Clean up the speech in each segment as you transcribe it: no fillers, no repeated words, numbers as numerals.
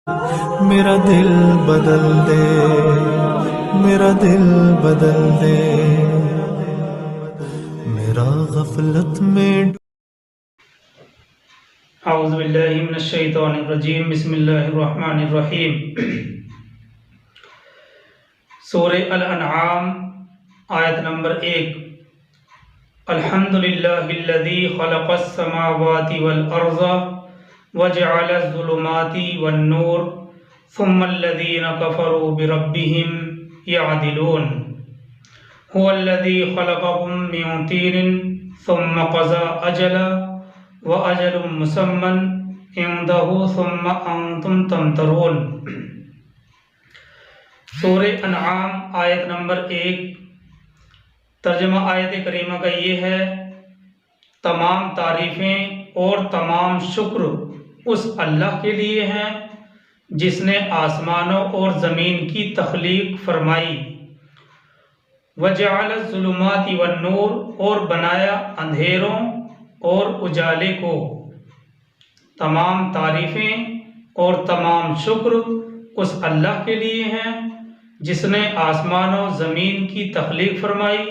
میرا دل بدل دے، میرا دل بدل دے، میرا غفلت میں اعوذ باللہ من الشیطان الرجیم، بسم اللہ الرحمن الرحیم۔ سورہ الانعام آیت نمبر 1۔ الحمدللہ الذی خلق السماوات والارض وجعل الظلمات والنور ثم الذین کفروا بربهم یعدلون۔ هو الذی خلقکم من طین ثم قضى اجلا وَأَجَلٌ مُّسَمًّى عِندَهُ ثُمَّ أَنتُمْ تَمْتَرُونَ۔ سورہ انعام آیت نمبر 1۔ ترجمہ آیت کریمہ کا یہ ہے: تمام تعریفیں اور تمام شکر اس اللہ کے لیے ہیں جس نے آسمانوں اور زمین کی تخلیق فرمائی۔ وَجَعَلَ الظُّلُمَاتِ وَالنُّورَ، اور بنایا اندھیروں اور اجالے کو۔ تمام تعریفیں اور تمام شکر اس اللہ کے لیے ہیں جس نے آسمان و زمین کی تخلیق فرمائی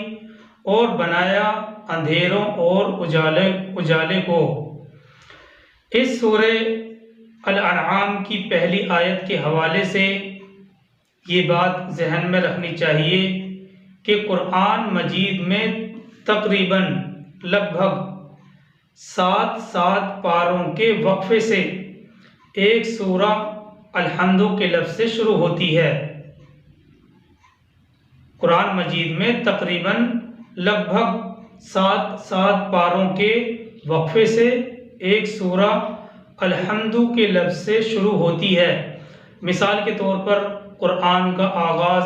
اور بنایا اندھیروں اور اجالے کو۔ اس سورہ الانعام کی پہلی آیت کے حوالے سے یہ بات ذہن میں رکھنی چاہیے کہ قرآن مجید میں تقریباً لگ بھگ 7 پاروں کے وقفے سے ایک سورہ الحمد کے لفظ سے شروع ہوتی ہے۔ قرآن مجید میں تقریباً لگ بھگ 7 پاروں کے وقفے سے ایک سورہ الحمد کے لفظ سے شروع ہوتی ہے۔ مثال کے طور پر قرآن کا آغاز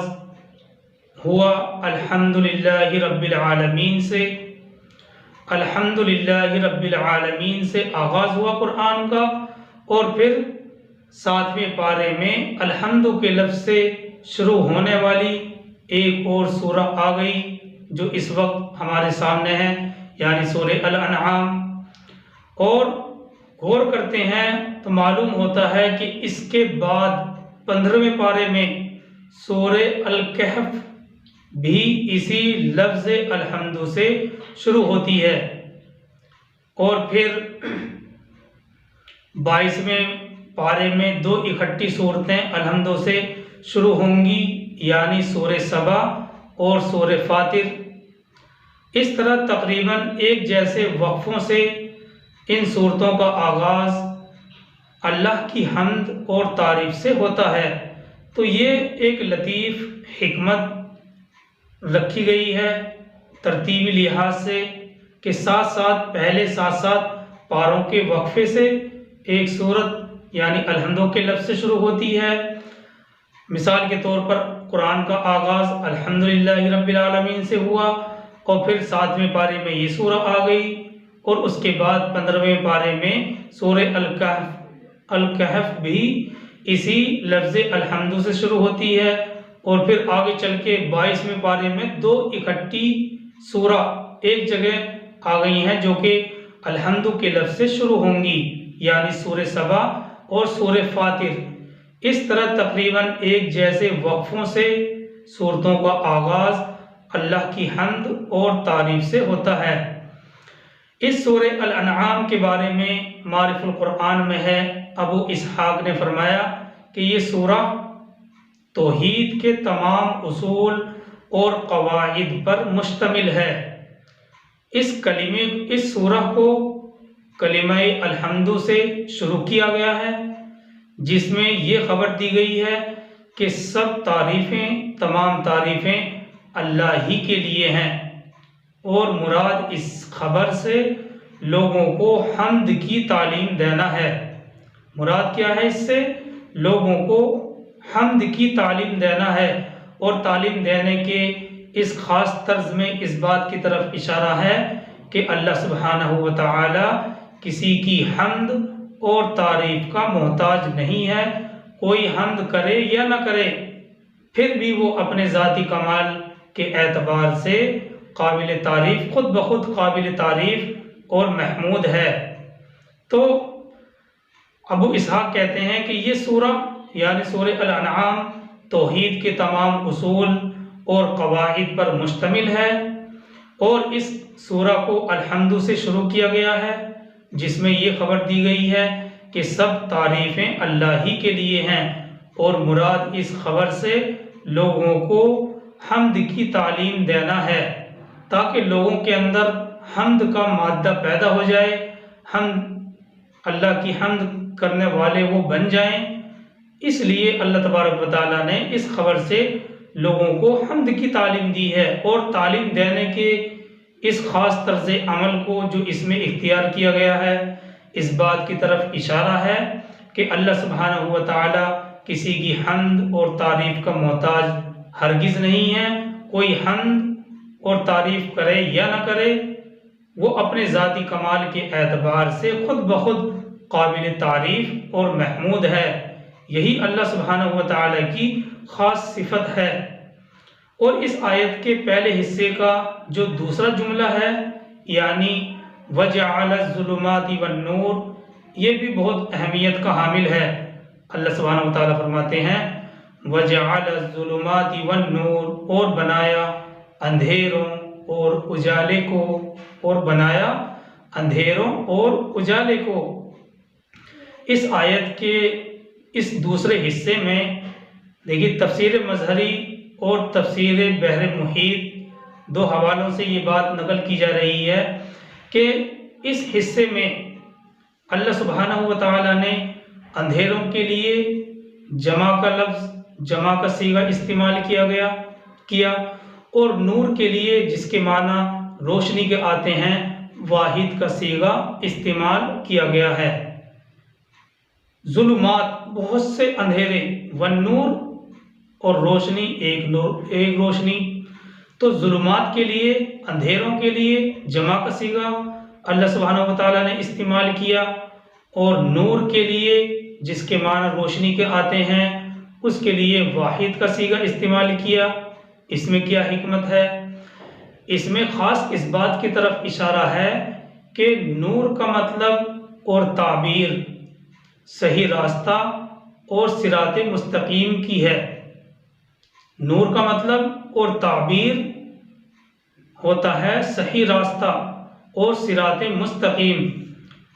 ہوا الحمدللہ رب العالمین سے۔ الحمدللہ رب العالمین سے آغاز ہوا قرآن کا، اور پھر 7ویں پارے میں الحمد کے لفظ سے شروع ہونے والی ایک اور سورہ آ گئی جو اس وقت ہمارے سامنے ہے، یعنی سورہ الانعام۔ اور غور کرتے ہیں تو معلوم ہوتا ہے کہ اس کے بعد 15ویں پارے میں سورہ الکہف بھی اسی لفظ الحمد سے شروع ہوتی ہے، اور پھر 22ویں پارے میں 2 اکٹھی صورتیں الحمد سے شروع ہوں گی، یعنی سورہ سبا اور سورہ فاطر۔ اس طرح تقریباً ایک جیسے وقفوں سے ان صورتوں کا آغاز اللہ کی حمد اور تعریف سے ہوتا ہے۔ تو یہ ایک لطیف حکمت رکھی گئی ہے ترتیبی لحاظ سے کہ پہلے 7 پاروں کے وقفے سے ایک سورت یعنی الحمد کے لفظ سے شروع ہوتی ہے۔ مثال کے طور پر قرآن کا آغاز الحمدللہ رب العالمین سے ہوا، اور پھر 7ویں پارے میں یہ سورہ آ گئی، اور اس کے بعد 15ویں پارے میں سورہ الکہف بھی اسی لفظ الحمد سے شروع ہوتی ہے، اور پھر آگے چل کے 22ویں پارے میں 2 اکٹھی سورہ ایک جگہ آ گئی ہیں جو کہ الحمد کے لفظ سے شروع ہوں گی، یعنی سورہ سبا اور سورہ فاطر۔ اس طرح تقریباً ایک جیسے وقفوں سے سورتوں کا آغاز اللہ کی حمد اور تعریف سے ہوتا ہے۔ اس سورہ الانعام کے بارے میں معرف القرآن میں ہے، ابو اسحاق نے فرمایا کہ یہ سورہ توحید کے تمام اصول اور قواعد پر مشتمل ہے۔ اس سورہ کو کلمہ الحمد سے شروع کیا گیا ہے، جس میں یہ خبر دی گئی ہے کہ تمام تعریفیں اللہ ہی کے لیے ہیں، اور مراد اس خبر سے لوگوں کو حمد کی تعلیم دینا ہے۔ مراد کیا ہے؟ اس سے لوگوں کو حمد کی تعلیم دینا ہے، اور تعلیم دینے کے اس خاص طرز میں اس بات کی طرف اشارہ ہے کہ اللہ سبحانہ و تعالی کسی کی حمد اور تعریف کا محتاج نہیں ہے۔ کوئی حمد کرے یا نہ کرے، پھر بھی وہ اپنے ذاتی کمال کے اعتبار سے قابل تعریف، خود بخود قابل تعریف اور محمود ہے۔ تو ابو اسحاق کہتے ہیں کہ یہ سورہ یعنی سورہ الانعام توحید کے تمام اصول اور قواعد پر مشتمل ہے، اور اس سورہ کو الحمد سے شروع کیا گیا ہے، جس میں یہ خبر دی گئی ہے کہ سب تعریفیں اللہ ہی کے لیے ہیں، اور مراد اس خبر سے لوگوں کو حمد کی تعلیم دینا ہے تاکہ لوگوں کے اندر حمد کا مادہ پیدا ہو جائے، اللہ کی حمد کرنے والے وہ بن جائیں۔ اس لیے اللہ تبارک و تعالیٰ نے اس خبر سے لوگوں کو حمد کی تعلیم دی ہے، اور تعلیم دینے کے اس خاص طرز عمل کو جو اس میں اختیار کیا گیا ہے، اس بات کی طرف اشارہ ہے کہ اللہ سبحانہ و تعالیٰ کسی کی حمد اور تعریف کا محتاج ہرگز نہیں ہے۔ کوئی حمد اور تعریف کرے یا نہ کرے، وہ اپنے ذاتی کمال کے اعتبار سے خود بخود قابل تعریف اور محمود ہے۔ یہی اللہ سبحانہ و تعالیٰ کی خاص صفت ہے۔ اور اس آیت کے پہلے حصے کا جو دوسرا جملہ ہے، یعنی وَجَعَلَ الظُّلُمَاتِ وَالنُّورِ، یہ بھی بہت اہمیت کا حامل ہے۔ اللہ سبحانہ و تعالیٰ فرماتے ہیں وَجَعَلَ الظُّلُمَاتِ وَالنُّورِ، اور بنایا اندھیروں اور اجالے کو، اور بنایا اندھیروں اور اجالے کو۔ اس آیت کے اس دوسرے حصے میں دیکھیے تفسیر مظہری اور تفسیر بحر محیط دو حوالوں سے یہ بات نقل کی جا رہی ہے کہ اس حصے میں اللہ سبحانہ و تعالیٰ نے اندھیروں کے لیے جمع کا لفظ، جمع کا صیغہ استعمال کیا، اور نور کے لیے جس کے معنی روشنی کے آتے ہیں، واحد کا صیغہ استعمال کیا گیا ہے۔ ظلمات بہت سے اندھیرے، والنور اور روشنی ایک روشنی، تو ظلمات کے لیے، اندھیروں کے لیے جمع کا صیغہ اللہ سبحانہ و تعالیٰ نے استعمال کیا، اور نور کے لیے جس کے معنی روشنی کے آتے ہیں اس کے لیے واحد کا صیغہ استعمال کیا۔ اس میں کیا حکمت ہے؟ اس میں خاص اس بات کی طرف اشارہ ہے کہ نور کا مطلب اور تعبیر صحیح راستہ اور صراط مستقیم کی ہے۔ نور کا مطلب اور تعبیر ہوتا ہے صحیح راستہ اور صراط مستقیم،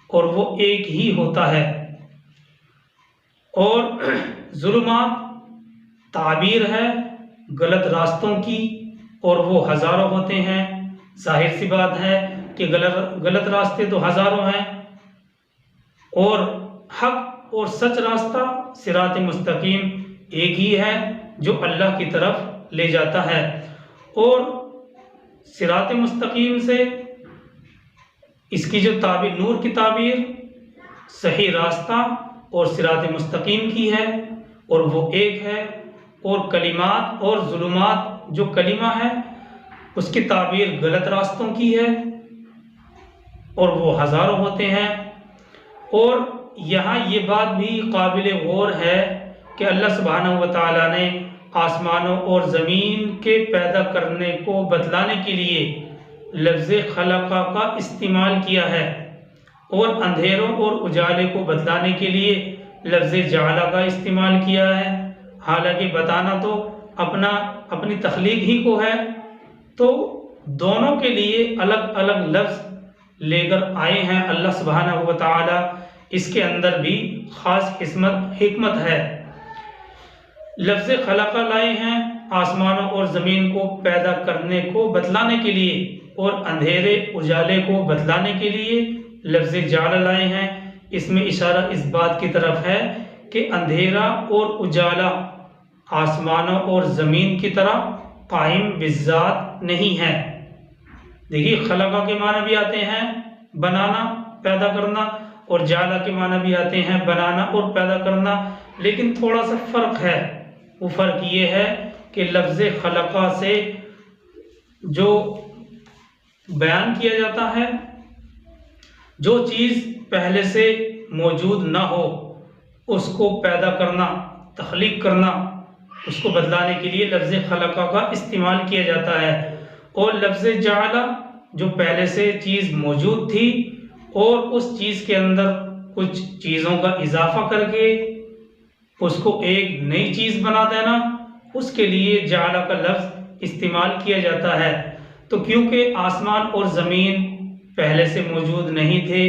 اور وہ ایک ہی ہوتا ہے۔ اور ظلمات تعبیر ہے غلط راستوں کی، اور وہ ہزاروں ہوتے ہیں۔ ظاہر سی بات ہے کہ غلط راستے تو ہزاروں ہیں، اور حق اور سچ راستہ صراط مستقیم ایک ہی ہے جو اللہ کی طرف لے جاتا ہے۔ اور صراط مستقیم سے اس کی جو تعبیر، نور کی تعبیر صحیح راستہ اور صراط مستقیم کی ہے، اور وہ ایک ہے۔ اور کلمات اور ظلمات جو کلمہ ہے اس کی تعبیر غلط راستوں کی ہے، اور وہ ہزاروں ہوتے ہیں۔ اور یہاں یہ بات بھی قابل غور ہے کہ اللہ سبحانہ و تعالیٰ نے آسمانوں اور زمین کے پیدا کرنے کو بتلانے کے لیے لفظ خلقہ کا استعمال کیا ہے، اور اندھیروں اور اجالے کو بتلانے کے لیے لفظ جعلہ کا استعمال کیا ہے۔ حالانکہ بتانا تو اپنی تخلیق ہی کو ہے، تو دونوں کے لیے الگ الگ لفظ لے کر آئے ہیں اللہ سبحانہ و تعالی۔ اس کے اندر بھی خاص حکمت ہے۔ لفظ خلقہ لائے ہیں آسمانوں اور زمین کو پیدا کرنے کو بتلانے کے لیے، اور اندھیرے اجالے کو بتلانے کے لیے لفظ جعل لائے ہیں۔ اس میں اشارہ اس بات کی طرف ہے کہ اندھیرا اور اجالا آسمانوں اور زمین کی طرح قائم بالذات نہیں ہے۔ دیکھیے خلقہ کے معنی بھی آتے ہیں بنانا، پیدا کرنا، اور جعلہ کے معنی بھی آتے ہیں بنانا اور پیدا کرنا، لیکن تھوڑا سا فرق ہے۔ وہ فرق یہ ہے کہ لفظ خلقہ سے جو بیان کیا جاتا ہے، جو چیز پہلے سے موجود نہ ہو اس کو پیدا کرنا، تخلیق کرنا، اس کو بدلانے کے لیے لفظ خلقہ کا استعمال کیا جاتا ہے۔ اور لفظ جعلہ جو پہلے سے چیز موجود تھی اور اس چیز کے اندر کچھ چیزوں کا اضافہ کر کے اس کو ایک نئی چیز بنا دینا، اس کے لیے جعل کا لفظ استعمال کیا جاتا ہے۔ تو کیونکہ آسمان اور زمین پہلے سے موجود نہیں تھے،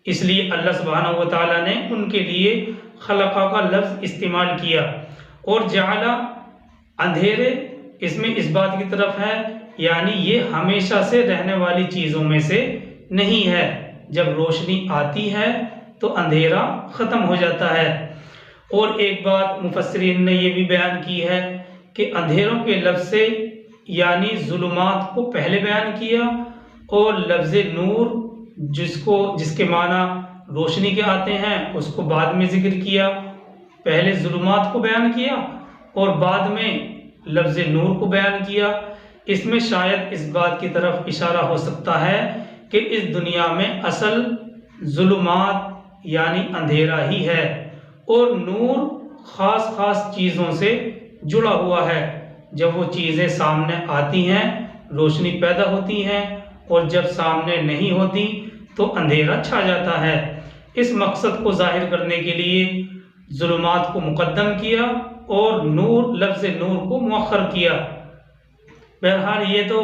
اس لیے اللہ سبحانہ و تعالیٰ نے ان کے لیے خلقہ کا لفظ استعمال کیا۔ اور جعل اندھیرے اس میں اس بات کی طرف ہے، یعنی یہ ہمیشہ سے رہنے والی چیزوں میں سے نہیں ہے، جب روشنی آتی ہے تو اندھیرا ختم ہو جاتا ہے۔ اور ایک بات مفسرین نے یہ بھی بیان کی ہے کہ اندھیروں کے لفظ سے یعنی ظلمات کو پہلے بیان کیا، اور لفظ نور جس کے معنی روشنی کے آتے ہیں اس کو بعد میں ذکر کیا۔ پہلے ظلمات کو بیان کیا اور بعد میں لفظ نور کو بیان کیا۔ اس میں شاید اس بات کی طرف اشارہ ہو سکتا ہے کہ اس دنیا میں اصل ظلمات یعنی اندھیرا ہی ہے، اور نور خاص خاص چیزوں سے جڑا ہوا ہے۔ جب وہ چیزیں سامنے آتی ہیں روشنی پیدا ہوتی ہے، اور جب سامنے نہیں ہوتی تو اندھیرا چھا جاتا ہے۔ اس مقصد کو ظاہر کرنے کے لیے ظلمات کو مقدم کیا اور لفظ نور کو مؤخر کیا۔ بہرحال یہ تو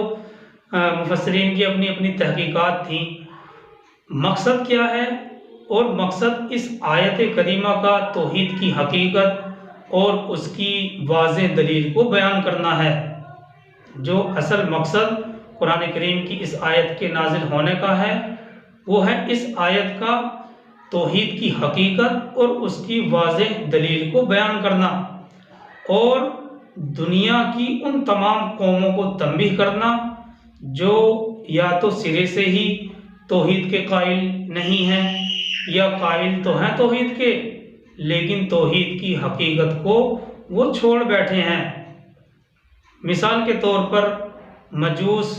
مفسرین کی اپنی اپنی تحقیقات تھیں۔ مقصد کیا ہے؟ اور مقصد اس آیت کریمہ کا توحید کی حقیقت اور اس کی واضح دلیل کو بیان کرنا ہے۔ جو اصل مقصد قرآن کریم کی اس آیت کے نازل ہونے کا ہے وہ ہے اس آیت کا توحید کی حقیقت اور اس کی واضح دلیل کو بیان کرنا، اور دنیا کی ان تمام قوموں کو تنبیہ کرنا جو یا تو سرے سے ہی توحید کے قائل نہیں ہیں، یا قائل تو ہیں توحید کے لیکن توحید کی حقیقت کو وہ چھوڑ بیٹھے ہیں۔ مثال کے طور پر مجوس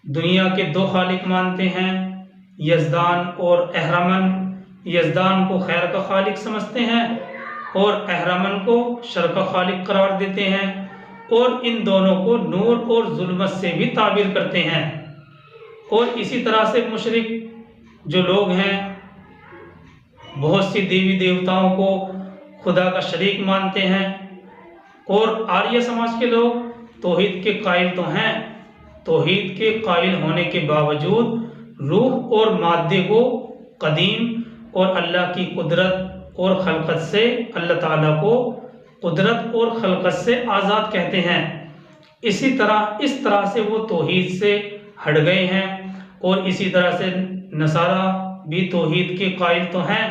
دنیا کے دو خالق مانتے ہیں، یزدان اور اہرمن۔ یزدان کو خیر کا خالق سمجھتے ہیں اور اہرمن کو شر کا خالق قرار دیتے ہیں، اور ان دونوں کو نور اور ظلمت سے بھی تعبیر کرتے ہیں۔ اور اسی طرح سے مشرک جو لوگ ہیں بہت سی دیوی دیوتاؤں کو خدا کا شریک مانتے ہیں، اور آریہ سماج کے لوگ توحید کے قائل تو ہیں، توحید کے قائل ہونے کے باوجود روح اور مادے کو قدیم اور اللہ کی قدرت اور خلقت سے اللہ تعالیٰ کو قدرت اور خلقت سے آزاد کہتے ہیں۔ اس طرح سے وہ توحید سے ہٹ گئے ہیں، اور اسی طرح سے نصارہ بھی توحید کے قائل تو ہیں،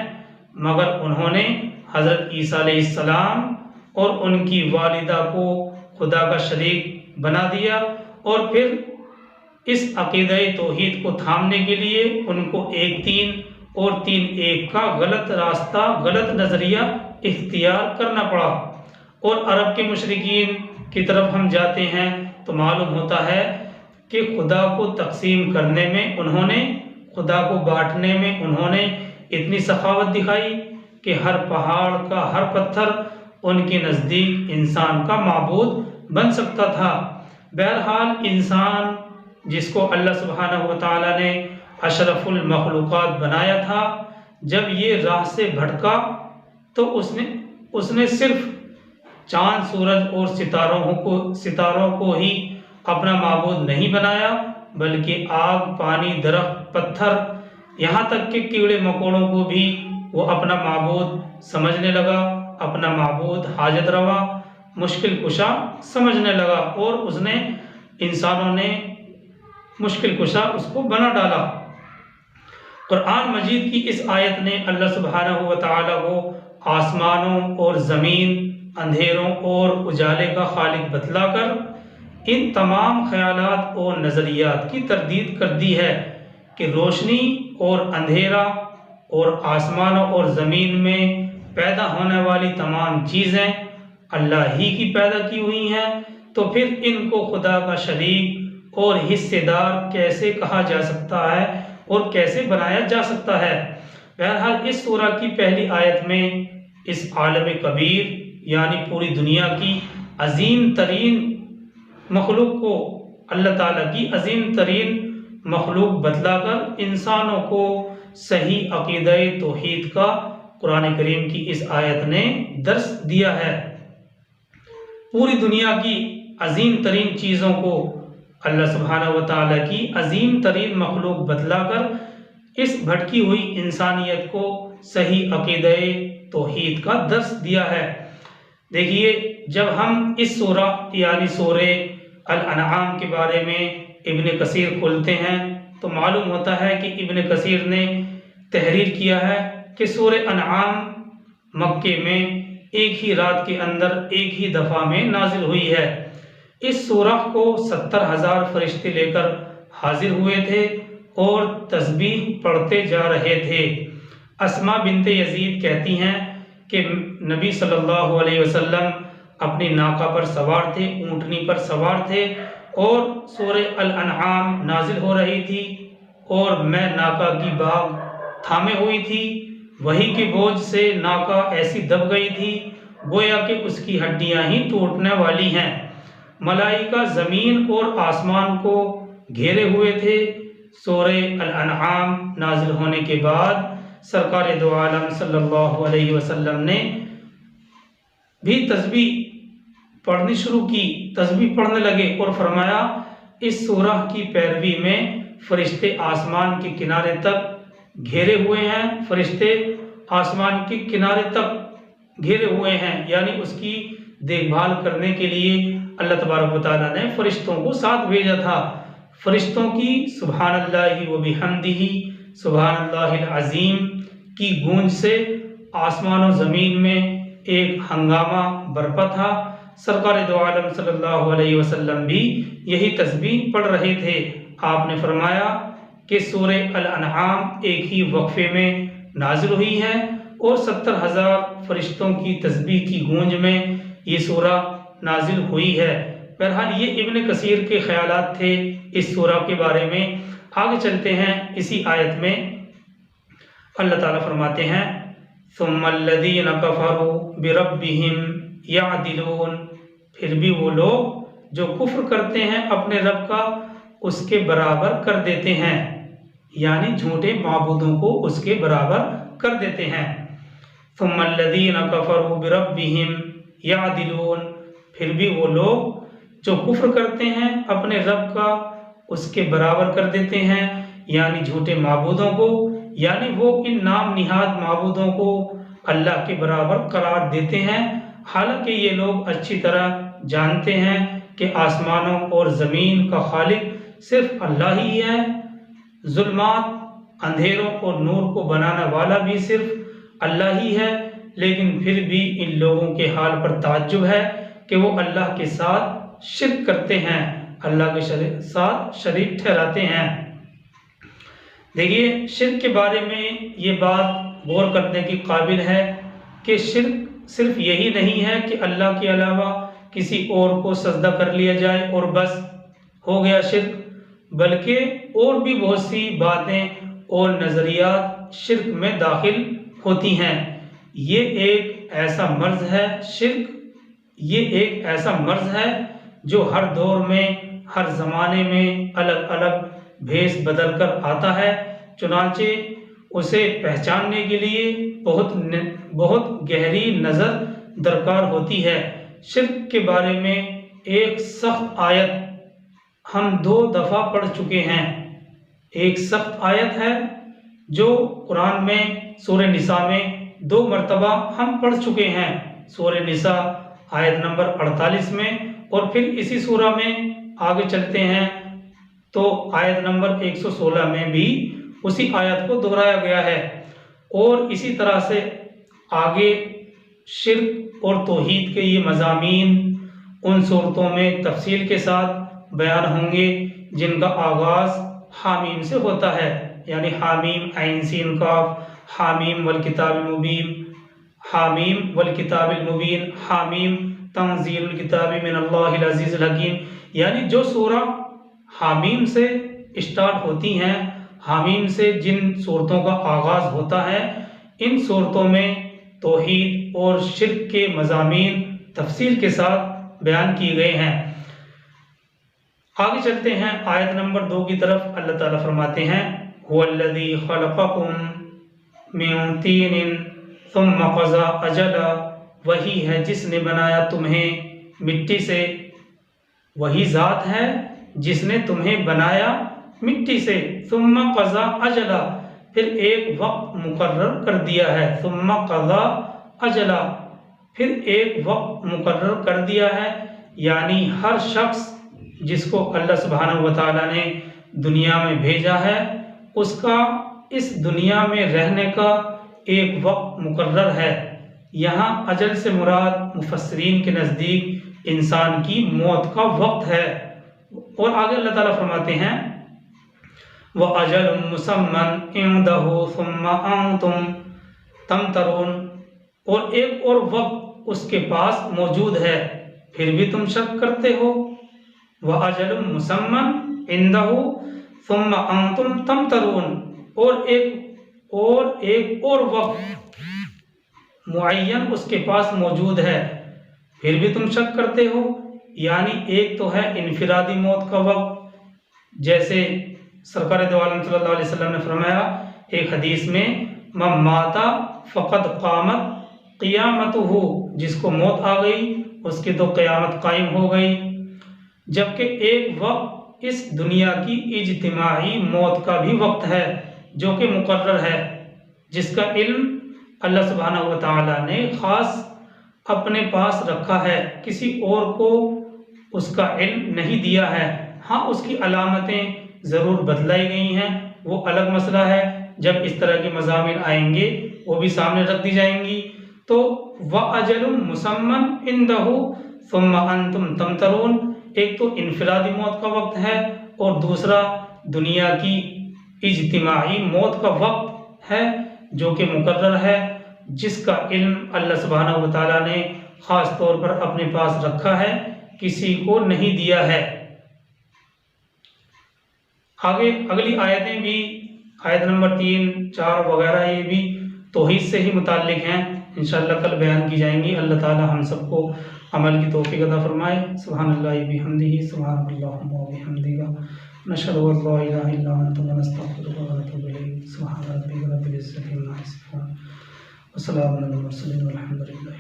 مگر انہوں نے حضرت عیسیٰ علیہ السلام اور ان کی والدہ کو خدا کا شریک بنا دیا، اور پھر اس عقیدہ توحید کو تھامنے کے لیے ان کو ایک تین اور تین ایک کا غلط راستہ، غلط نظریہ اختیار کرنا پڑا۔ اور عرب کے مشرکین کی طرف ہم جاتے ہیں تو معلوم ہوتا ہے کہ خدا کو تقسیم کرنے میں انہوں نے، خدا کو بانٹنے میں انہوں نے اتنی سخاوت دکھائی کہ ہر پہاڑ کا ہر پتھر ان کے نزدیک انسان کا معبود بن سکتا تھا۔ بہرحال انسان جس کو اللہ سبحانہ و تعالیٰ نے اشرف المخلوقات بنایا تھا، جب یہ راہ سے بھٹکا تو اس نے صرف چاند سورج اور ستاروں کو ہی اپنا معبود نہیں بنایا، بلکہ آگ، پانی، درخت، پتھر، یہاں تک کہ کیڑے مکوڑوں کو بھی وہ اپنا معبود سمجھنے لگا، اپنا معبود حاجت روا، مشکل کشا سمجھنے لگا، اور انسانوں نے مشکل کشا اس کو بنا ڈالا۔ قرآن مجید کی اس آیت نے اللہ سبحانہ و تعالیٰ کو آسمانوں اور زمین، اندھیروں اور اجالے کا خالق بتلا کر ان تمام خیالات اور نظریات کی تردید کر دی ہے کہ روشنی اور اندھیرا اور آسمانوں اور زمین میں پیدا ہونے والی تمام چیزیں اللہ ہی کی پیدا کی ہوئی ہیں، تو پھر ان کو خدا کا شریک اور حصے دار کیسے کہا جا سکتا ہے اور کیسے بنایا جا سکتا ہے۔ بہرحال اس سورہ کی پہلی آیت میں اس عالم کبیر یعنی پوری دنیا کی عظیم ترین مخلوق کو، اللہ تعالیٰ کی عظیم ترین مخلوق بتلا کر انسانوں کو صحیح عقیدہ توحید کا قرآن کریم کی اس آیت نے درس دیا ہے۔ پوری دنیا کی عظیم ترین چیزوں کو اللہ سبحانہ و تعالیٰ کی عظیم ترین مخلوق بتلا کر اس بھٹکی ہوئی انسانیت کو صحیح عقیدہ توحید کا درس دیا ہے۔ دیکھیے، جب ہم اس سورہ یعنی سورہ الانعام کے بارے میں ابن کثیر کھولتے ہیں تو معلوم ہوتا ہے کہ ابن کثیر نے تحریر کیا ہے کہ سورہ انعام مکے میں ایک ہی رات کے اندر ایک ہی دفعہ میں نازل ہوئی ہے۔ اس سورہ کو 70,000 فرشتے لے کر حاضر ہوئے تھے اور تسبیح پڑھتے جا رہے تھے۔ اسماء بنت یزید کہتی ہیں کہ نبی صلی اللہ علیہ وسلم اپنی ناقہ پر سوار تھے، اونٹنی پر سوار تھے، اور سورہ الانعام نازل ہو رہی تھی اور میں ناقہ کی باگ تھامے ہوئی تھی۔ وحی کے بوجھ سے ناقہ ایسی دب گئی تھی گویا کہ اس کی ہڈیاں ہی ٹوٹنے والی ہیں۔ ملائکہ زمین اور آسمان کو گھیرے ہوئے تھے۔ سورہ الانعام نازل ہونے کے بعد سرکار دو عالم صلی اللہ علیہ وسلم نے بھی تسبیح پڑھنی شروع کی، تسبیح پڑھنے لگے اور فرمایا اس سورہ کی پیروی میں فرشتے آسمان کے کنارے تک گھیرے ہوئے ہیں، فرشتے آسمان کے کنارے تک گھیرے ہوئے ہیں، یعنی اس کی دیکھ بھال کرنے کے لیے اللہ تبارک و تعالیٰ نے فرشتوں کو ساتھ بھیجا تھا۔ فرشتوں کی سبحان اللہ و بحمدہ سبحان اللہ العظیم کی گونج سے آسمان و زمین میں ایک ہنگامہ برپا تھا۔ سرکار دو عالم صلی اللہ علیہ وسلم بھی یہی تسبیح پڑھ رہے تھے۔ آپ نے فرمایا کہ سورہ الانعام ایک ہی وقفے میں نازل ہوئی ہے اور 70,000 فرشتوں کی تسبیح کی گونج میں یہ سورہ نازل ہوئی ہے۔ بہرحال یہ ابن کثیر کے خیالات تھے اس سورہ کے بارے میں۔ آگے چلتے ہیں۔ اسی آیت میں اللہ تعالیٰ فرماتے ہیں ثم الذین کفروا بربہم یعدلون، پھر بھی وہ لوگ جو کفر کرتے ہیں اپنے رب کا اس کے برابر کر دیتے ہیں، یعنی جھوٹے معبودوں کو اس کے برابر کر دیتے ہیں۔ ثم الذین کفروا بربہم یعدلون، پھر بھی وہ لوگ جو کفر کرتے ہیں اپنے رب کا اس کے برابر کر دیتے ہیں، یعنی جھوٹے معبودوں کو، یعنی وہ ان نام نہاد معبودوں کو اللہ کے برابر قرار دیتے ہیں، حالانکہ یہ لوگ اچھی طرح جانتے ہیں کہ آسمانوں اور زمین کا خالق صرف اللہ ہی ہے، ظلمات اندھیروں اور نور کو بنانے والا بھی صرف اللہ ہی ہے، لیکن پھر بھی ان لوگوں کے حال پر تعجب ہے کہ وہ اللہ کے ساتھ شرک کرتے ہیں، اللہ کے ساتھ شریک ٹھہراتے ہیں۔ دیکھیے، شرک کے بارے میں یہ بات غور کرنے کی قابل ہے کہ شرک صرف یہی نہیں ہے کہ اللہ کے علاوہ کسی اور کو سجدہ کر لیا جائے اور بس ہو گیا شرک، بلکہ اور بھی بہت سی باتیں اور نظریات شرک میں داخل ہوتی ہیں۔ یہ ایک ایسا مرض ہے، شرک یہ ایک ایسا مرض ہے جو ہر دور میں ہر زمانے میں الگ الگ بھیس بدل کر آتا ہے، چنانچہ اسے پہچاننے کے لیے بہت گہری نظر درکار ہوتی ہے۔ شرک کے بارے میں ایک سخت آیت ہم 2 دفعہ پڑھ چکے ہیں۔ ایک سخت آیت ہے جو قرآن میں سورہ نساء میں 2 مرتبہ ہم پڑھ چکے ہیں، سورہ نساء آیت نمبر 48 میں، اور پھر اسی سورہ میں آگے چلتے ہیں تو آیت نمبر 116 میں بھی اسی آیت کو دہرایا گیا ہے، اور اسی طرح سے آگے شرک اور توحید کے یہ مضامین ان صورتوں میں تفصیل کے ساتھ بیان ہوں گے جن کا آغاز حامیم سے ہوتا ہے، یعنی حامیم عین سین قاف، حامیم والکتاب المبین، حامیم والکتاب المبین، حامیم تنزیل الکتاب من اللہ العزیز الحکیم، یعنی جو سورہ حامیم سے اسٹارٹ ہوتی ہیں، حامیم سے جن صورتوں کا آغاز ہوتا ہے، ان صورتوں میں توحید اور شرک کے مضامین تفصیل کے ساتھ بیان کیے گئے ہیں۔ آگے چلتے ہیں آیت نمبر 2 کی طرف۔ اللہ تعالیٰ فرماتے ہیں هُوَ الَّذِي خَلَقَكُم مِّن طِينٍ ثم قضا اجلا، وہی ہے جس نے بنایا تمہیں مٹی سے، وہی ذات ہے جس نے تمہیں بنایا مٹی سے، ثم قضا اجلا، پھر ایک وقت مقرر کر دیا ہے، ثم قضا اجلا، پھر ایک وقت مقرر کر دیا ہے، یعنی ہر شخص جس کو اللہ سبحانہ و تعالیٰ نے دنیا میں بھیجا ہے اس کا اس دنیا میں رہنے کا ایک وقت مقرر ہے۔ یہاں اجل سے مراد مفسرین کے نزدیک انسان کی موت کا وقت ہے۔ اور آگے اللہ تعالیٰ فرماتے ہیں وَأَجَلٌ مُّسَمًّى عِندَهُ ثُمَّ أَنتُمْ تَمْتَرُونَ، اور ایک اور وقت اس کے پاس موجود ہے پھر بھی تم شک کرتے ہو۔ وَأَجَلٌ مُّسَمًّى عِندَهُ ثُمَّ أَنتُمْ تَمْتَرُونَ، اور ایک اور وقت معین اس کے پاس موجود ہے پھر بھی تم شک کرتے ہو۔ یعنی ایک تو ہے انفرادی موت کا وقت، جیسے سرکار دو عالم صلی اللہ علیہ وسلم نے فرمایا ایک حدیث میں من مات فقد قامت قیامتہ، جس کو موت آ گئی اس کی تو قیامت قائم ہو گئی۔ جبکہ ایک وقت اس دنیا کی اجتماعی موت کا بھی وقت ہے جو کہ مقرر ہے، جس کا علم اللہ سبحانہ و تعالیٰ نے خاص اپنے پاس رکھا ہے، کسی اور کو اس کا علم نہیں دیا ہے۔ ہاں اس کی علامتیں ضرور بتلائی گئی ہیں، وہ الگ مسئلہ ہے، جب اس طرح کے مضامین آئیں گے وہ بھی سامنے رکھ دی جائیں گی۔ تو وَأَجَلٌ مُّسَمًّى عِندَهُ ثُمَّ أَنتُمْ تَمْتَرُونَ، ایک تو انفرادی موت کا وقت ہے اور دوسرا دنیا کی اجتماعی موت کا وقت ہے جو کہ مقرر ہے، جس کا علم اللہ سبحانہ و تعالیٰ نے خاص طور پر اپنے پاس رکھا ہے، کسی کو نہیں دیا ہے۔ آگے اگلی آیتیں بھی، آیت نمبر 3، 4 وغیرہ، یہ بھی توحید سے ہی متعلق ہیں، انشاءاللہ کل بیان کی جائیں گی۔ اللہ تعالی ہم سب کو عمل کی توفیق عطا فرمائے۔ سبحان اللہ بحمدہ، سبحانک اللہم وبحمدک، نشہد ان لا الہ الا انت نستغفرک ونتوب الیک۔ سبحان ربک رب العزۃ عما یصفون وسلام علی المرسلین والحمد للہ۔